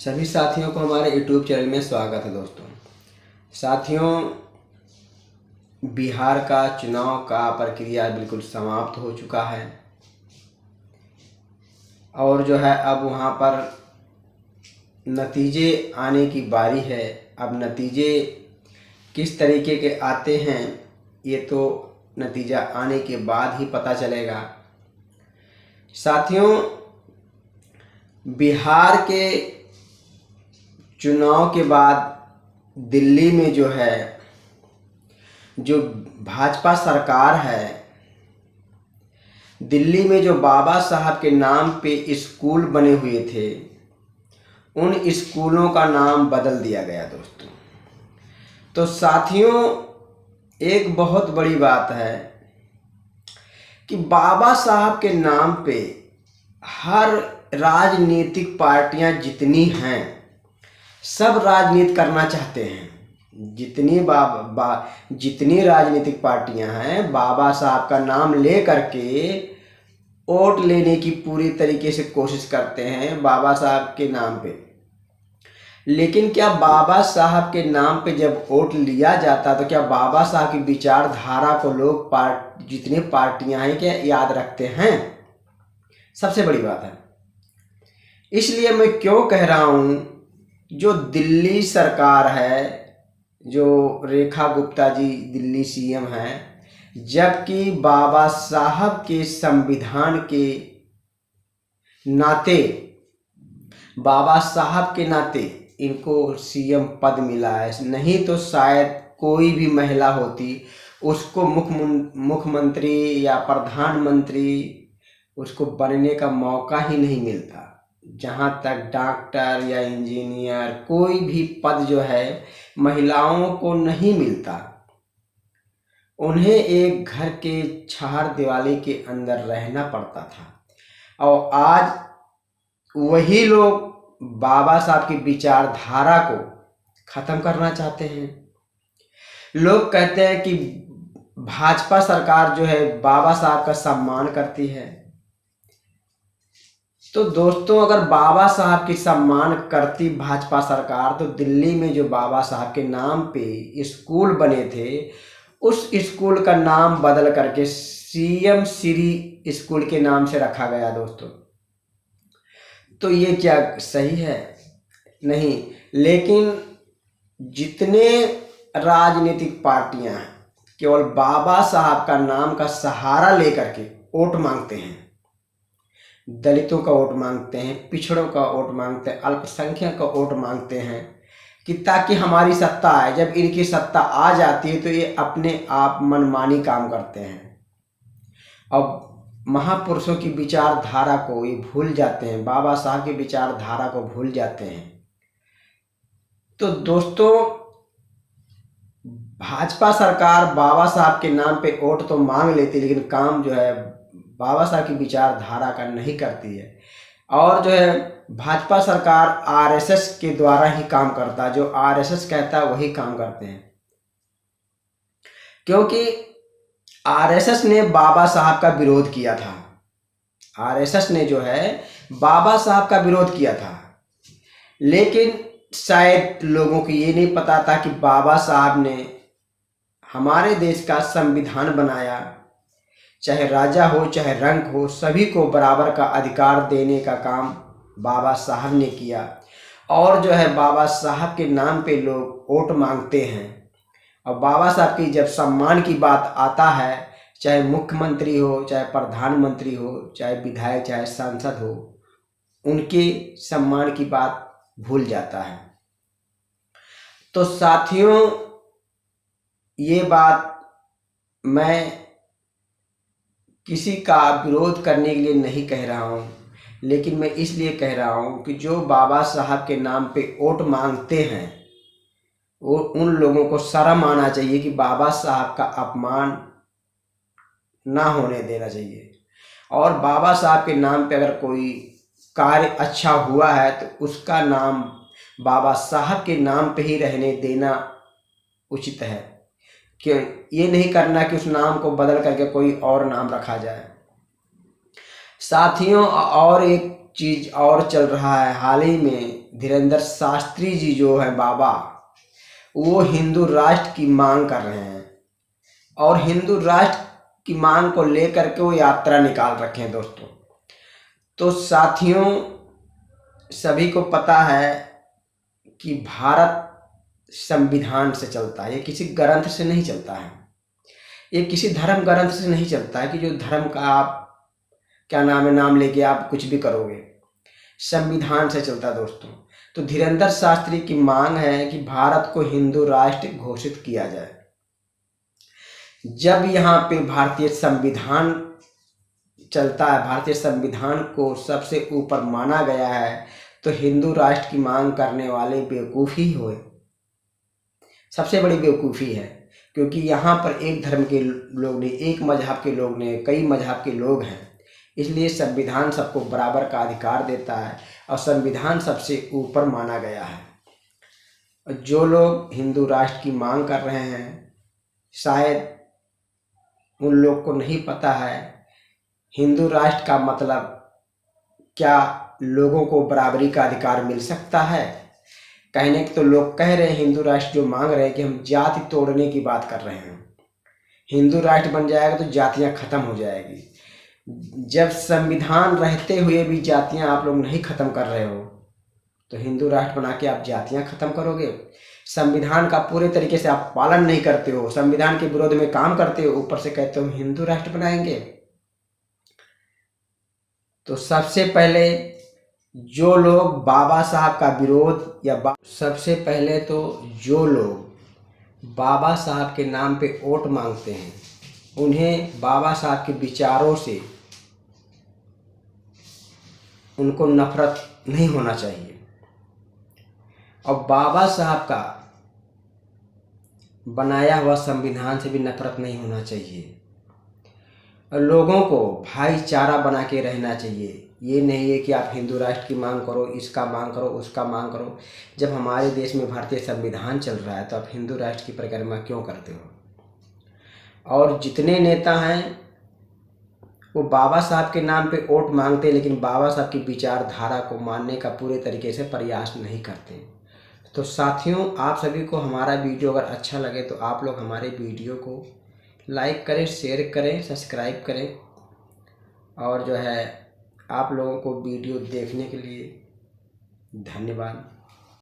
सभी साथियों को हमारे YouTube चैनल में स्वागत है। दोस्तों साथियों, बिहार का चुनाव का प्रक्रिया बिल्कुल समाप्त हो चुका है और जो है अब वहाँ पर नतीजे आने की बारी है। अब नतीजे किस तरीके के आते हैं ये तो नतीजा आने के बाद ही पता चलेगा। साथियों, बिहार के चुनाव के बाद दिल्ली में जो भाजपा सरकार है, दिल्ली में जो बाबा साहब के नाम पे स्कूल बने हुए थे, उन स्कूलों का नाम बदल दिया गया। दोस्तों तो साथियों, एक बहुत बड़ी बात है कि बाबा साहब के नाम पे हर राजनीतिक पार्टियां जितनी हैं सब राजनीति करना चाहते हैं। जितनी राजनीतिक पार्टियां हैं बाबा साहब का नाम ले करके वोट लेने की पूरी तरीके से कोशिश करते हैं बाबा साहब के नाम पे। लेकिन क्या बाबा साहब के नाम पे जब वोट लिया जाता तो क्या बाबा साहब की विचारधारा को लोग जितनी पार्टियां हैं क्या याद रखते हैं? सबसे बड़ी बात है। इसलिए मैं क्यों कह रहा हूँ, जो दिल्ली सरकार है, जो रेखा गुप्ता जी दिल्ली सीएम हैं, जबकि बाबा साहब के संविधान के नाते, बाबा साहब के नाते इनको सीएम पद मिला है। नहीं तो शायद कोई भी महिला होती उसको मुख्यमंत्री या प्रधानमंत्री उसको बनने का मौका ही नहीं मिलता। जहाँ तक डॉक्टर या इंजीनियर कोई भी पद जो है महिलाओं को नहीं मिलता। उन्हें एक घर के चार दीवारी के अंदर रहना पड़ता था और आज वही लोग बाबा साहब की विचारधारा को खत्म करना चाहते हैं। लोग कहते हैं कि भाजपा सरकार जो है बाबा साहब का सम्मान करती है। तो दोस्तों, अगर बाबा साहब की सम्मान करती भाजपा सरकार तो दिल्ली में जो बाबा साहब के नाम पे स्कूल बने थे उस स्कूल का नाम बदल करके सीएम श्री स्कूल के नाम से रखा गया। दोस्तों तो ये क्या सही है? नहीं। लेकिन जितने राजनीतिक पार्टियां हैं केवल बाबा साहब का नाम का सहारा लेकर के वोट मांगते हैं। दलितों का वोट मांगते हैं, पिछड़ों का वोट मांगते हैं, अल्पसंख्यक का वोट मांगते हैं कि ताकि हमारी सत्ता आए। जब इनकी सत्ता आ जाती है तो ये अपने आप मनमानी काम करते हैं और महापुरुषों की विचारधारा को ये भूल जाते हैं, बाबा साहब की विचारधारा को भूल जाते हैं। तो दोस्तों, भाजपा सरकार बाबा साहब के नाम पे वोट तो मांग लेती लेकिन काम जो है बाबा साहब की विचारधारा का नहीं करती है। और जो है भाजपा सरकार आरएसएस के द्वारा ही काम करता है। जो आरएसएस कहता है वही काम करते हैं, क्योंकि आरएसएस ने बाबा साहब का विरोध किया था। आरएसएस ने जो है बाबा साहब का विरोध किया था, लेकिन शायद लोगों को ये नहीं पता था कि बाबा साहब ने हमारे देश का संविधान बनाया। चाहे राजा हो चाहे रंक हो, सभी को बराबर का अधिकार देने का काम बाबा साहब ने किया। और जो है बाबा साहब के नाम पे लोग वोट मांगते हैं और बाबा साहब की जब सम्मान की बात आता है, चाहे मुख्यमंत्री हो, चाहे प्रधानमंत्री हो, चाहे विधायक, चाहे सांसद हो, उनके सम्मान की बात भूल जाता है। तो साथियों, ये बात मैं किसी का विरोध करने के लिए नहीं कह रहा हूँ, लेकिन मैं इसलिए कह रहा हूँ कि जो बाबा साहब के नाम पे वोट मांगते हैं वो उन लोगों को शर्म आना चाहिए कि बाबा साहब का अपमान ना होने देना चाहिए। और बाबा साहब के नाम पे अगर कोई कार्य अच्छा हुआ है तो उसका नाम बाबा साहब के नाम पे ही रहने देना उचित है। कि ये नहीं करना कि उस नाम को बदल करके कोई और नाम रखा जाए। साथियों, और एक चीज़ और चल रहा है। हाल ही में धीरेंद्र शास्त्री जी जो है बाबा, वो हिंदू राष्ट्र की मांग कर रहे हैं और हिंदू राष्ट्र की मांग को लेकर के वो यात्रा निकाल रखे हैं दोस्तों। तो साथियों, सभी को पता है कि भारत संविधान से चलता है, ये किसी ग्रंथ से नहीं चलता है, ये किसी धर्म ग्रंथ से नहीं चलता है कि जो धर्म का आप क्या नाम है, नाम लेके आप कुछ भी करोगे। संविधान से चलता है दोस्तों। तो धीरेंद्र शास्त्री की मांग है कि भारत को हिंदू राष्ट्र घोषित किया जाए। जब यहाँ पे भारतीय संविधान चलता है, भारतीय संविधान को सबसे ऊपर माना गया है, तो हिंदू राष्ट्र की मांग करने वाले बेवकूफ़ी हुए, सबसे बड़ी बेवकूफ़ी है। क्योंकि यहाँ पर एक धर्म के लोग नहीं, एक मजहब के लोग नहीं, कई मजहब के लोग हैं। इसलिए संविधान सबको बराबर का अधिकार देता है और संविधान सबसे ऊपर माना गया है। जो लोग हिंदू राष्ट्र की मांग कर रहे हैं, शायद उन लोग को नहीं पता है हिंदू राष्ट्र का मतलब क्या लोगों को बराबरी का अधिकार मिल सकता है। कहने के तो लोग कह रहे हैं हिंदू राष्ट्र जो मांग रहे हैं कि हम जाति तोड़ने की बात कर रहे हैं। हिंदू राष्ट्र बन जाएगा तो जातियां खत्म हो जाएगी। जब संविधान रहते हुए भी जातियां आप लोग नहीं खत्म कर रहे हो, तो हिंदू राष्ट्र बना के आप जातियां खत्म करोगे। संविधान का पूरे तरीके से आप पालन नहीं करते हो, संविधान के विरोध में काम करते हो, ऊपर से कहते हो हिंदू राष्ट्र बनाएंगे। तो सबसे पहले जो लोग बाबा साहब का विरोध या सबसे पहले तो जो लोग बाबा साहब के नाम पे वोट मांगते हैं, उन्हें बाबा साहब के विचारों से उनको नफरत नहीं होना चाहिए और बाबा साहब का बनाया हुआ संविधान से भी नफरत नहीं होना चाहिए। और लोगों को भाईचारा बना के रहना चाहिए। ये नहीं है कि आप हिंदू राष्ट्र की मांग करो, इसका मांग करो, उसका मांग करो। जब हमारे देश में भारतीय संविधान चल रहा है तो आप हिंदू राष्ट्र की परिक्रमा क्यों करते हो। और जितने नेता हैं वो बाबा साहब के नाम पे वोट मांगते हैं, लेकिन बाबा साहब की विचारधारा को मानने का पूरे तरीके से प्रयास नहीं करते। तो साथियों, आप सभी को हमारा वीडियो अगर अच्छा लगे तो आप लोग हमारे वीडियो को लाइक करें, शेयर करें, सब्सक्राइब करें। और जो है आप लोगों को वीडियो देखने के लिए धन्यवाद।